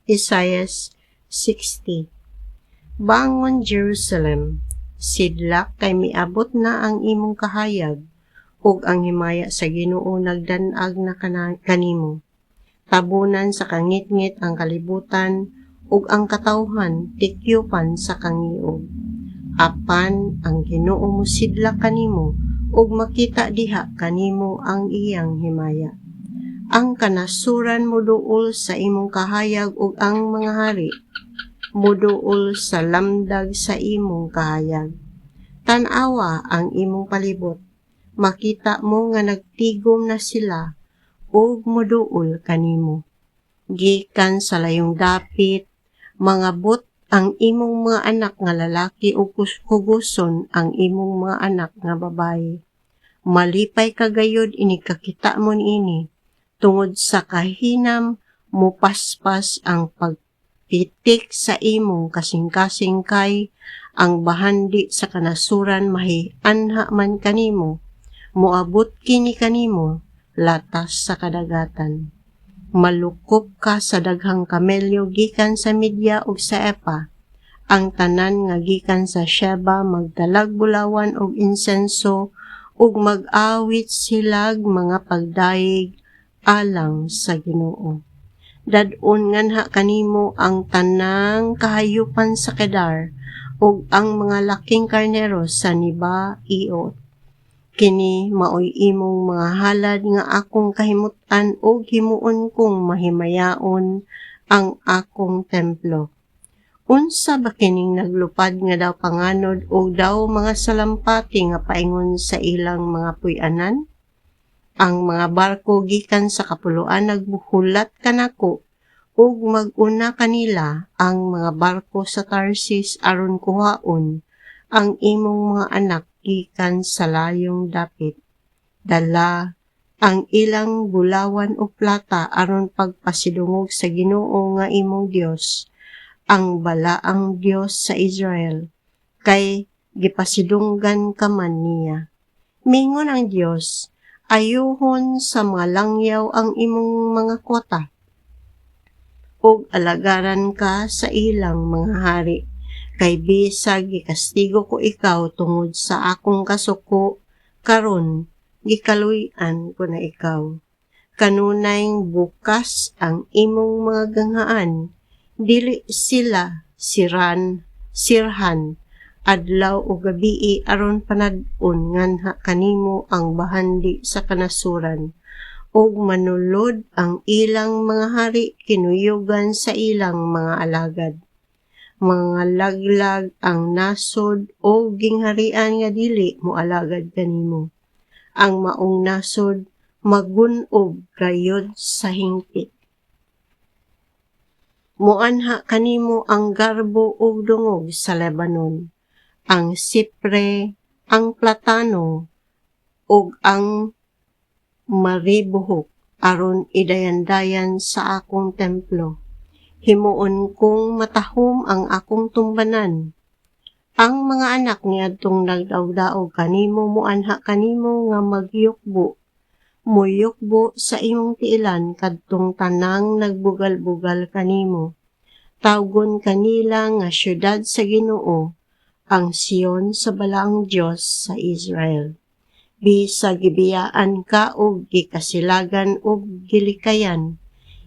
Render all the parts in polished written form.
Isaiah 60. Bangon Jerusalem, sidlak kay miabot na ang imong kahayag, ug ang himaya sa Ginoo nagdan-ag na kanimo. Tabunan sa kangit-ngit ang kalibutan, ug ang katawhan tikyupan sa kangiog. Apan ang Ginoo mosidlak kanimo, ug makita diha kanimo ang iyang himaya. Ang kanasuran moduol sa imong kahayag, ug ang mga hari moduol sa lamdag sa imong kahayag. Tan-awa ang imong palibot, makita mo nga nagtigom na sila, ug moduol kanimo. Gikan sa layong dapit, mga but ang imong mga anak nga lalaki, ug huguson ang imong mga anak nga babaye. Malipay kagayod ini kakita mo niini, tungod sa kahinam mupaspas ang pagpitik sa imong kasing-kasing kay ang bahandi sa kanasuran mahianha man kanimo, moabot kini kanimo latas sa kadagatan. Malukop ka sa daghang kamelyo gikan sa Midya ug sa Epa. Ang tanan nga gikan sa Sheba magdalag bulawan og insenso, ug mag-awit silag mga pagdayeg alang sa Ginoo. Dad-on nganha kanimo ang tanang kahayupan sa Kedar, ug ang mga laking karnero sa Neba-iot. Kini maoy imong mga halad nga akong kahimutan, ug himuon kong mahimayaon ang akong templo. Unsa ba kining naglupad nga daw panganod, o daw mga salampati nga paingon sa ilang mga puy-anan? Ang mga barko gikan sa kapuluan nagbuhulat kanako, ug mag-una kanila ang mga barko sa Tarsis aron kuhaon ang imong mga anak gikan sa layong dapit. Dala ang ilang bulawan o plata aron pagpasidungog sa Ginoo nga imong Dios, ang balaang Dios sa Israel, kay gipasidunggan ka man niya. Mingon ang Dios, ayuhon sa mga langyaw ang imong mga kota, ug alagaran ka sa ilang mga hari. Kay bisag gikastigo ko ikaw tungod sa akong kasuko, karon gikaluy-an ko na ikaw. Kanunay bukas ang imong mga ganghaan, dili sila sirhan, adlaw o gabii aron panad-on nganha kanimo ang bahandi sa kanasuran, ug manulod ang ilang mga hari kinuyugan sa ilang mga alagad. Mga laglag ang nasod o gingharian nga dili mo alagad kanimo. Ang maong nasod magun-og gayod sa hingpit. Moanha kanimo ang garbo ug dungog sa Lebanon, ang sipre, ang platano, ug ang maribuhok aron idayan-dayan sa akong templo. Himuon kong matahom ang akong tumbanan. Ang mga anak niadtong nagdaog-daog kanimo moanha kanimo nga muyukbo sa imong tiilan kadtong tanang nagbugal-bugal kanimo. Tawgon kanila nga syudad sa Ginoo, ang Sion sa balaang Dios sa Israel. Bisag gibiyaan ka og gikasilagan og gilikayan,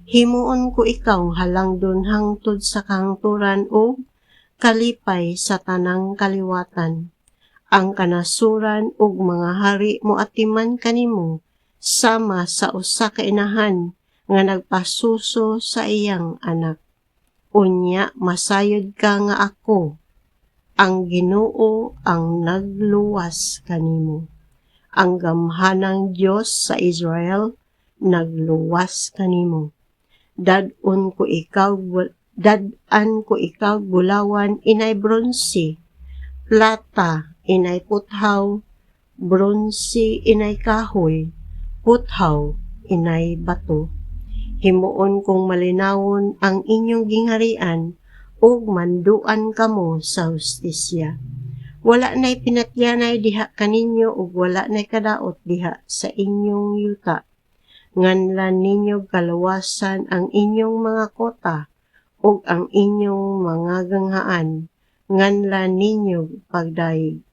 himuon ko ikaw halangdon hangtod sa kahangturan o kalipay sa tanang kaliwatan. Ang kanasuran ug mga hari moatiman kanimo, sama sa usa ka inahan nga nagpasuso sa iyang anak. Unya masayod ka nga ako, ang Ginoo ang nagluwas kanimo. Ang gamhanang Dios sa Israel nagluwas kanimo. Dadan ko ikaw bulawan inay bronse, plata inay puthaw, bronse inay kahoy, puthaw inay bato. Himuon kong malinawon ang inyong gingharian, ug manduan kamo sa hustisya. Wala na'y pinatyanay diha kaninyo, ug wala na'y kadaot diha sa inyong yuta. Nganlan ninyo kalawasan ang inyong mga kota, ug ang inyong mga ganghaan nganlan ninyo pagdayeg.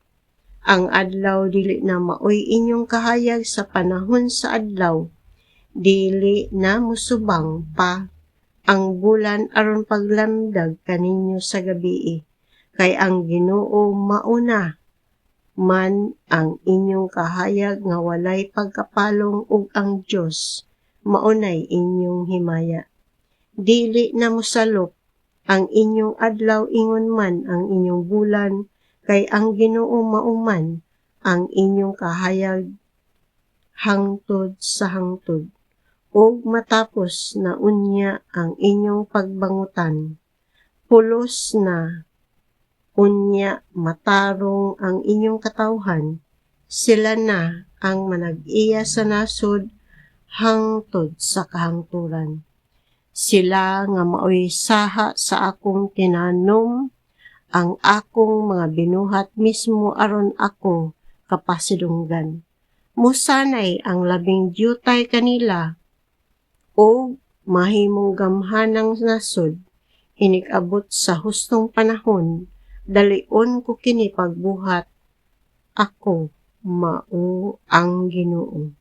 Ang adlaw dili na maoy inyong kahayag sa panahon sa adlaw, dili na musubang pa ang bulan aron paglamdag kaninyo sa gabii, kay ang Ginoo mauna man ang inyong kahayag nga walay pagkapalong ug ang Dios maunay inyong himaya. Dili na mosalop ang inyong adlaw ingon man ang inyong bulan, kay ang Ginoo mauman ang inyong kahayag hangtod sa hangtod. Ug matapos na unya ang inyong pagbangutan, pulos na unya matarong ang inyong katawhan, sila na ang manag-iya sa nasod hangtod sa kahangturan. Sila nga maoy saha sa akong tinanom, ang akong mga binuhat mismo aron ako kapasidunggan. Musanay ang labing diyutay kanila o mahimong gamhanang nasod, inig-abot sa hustong panahon, dalion ko kini pagbuhat, ako mao ang Ginoo.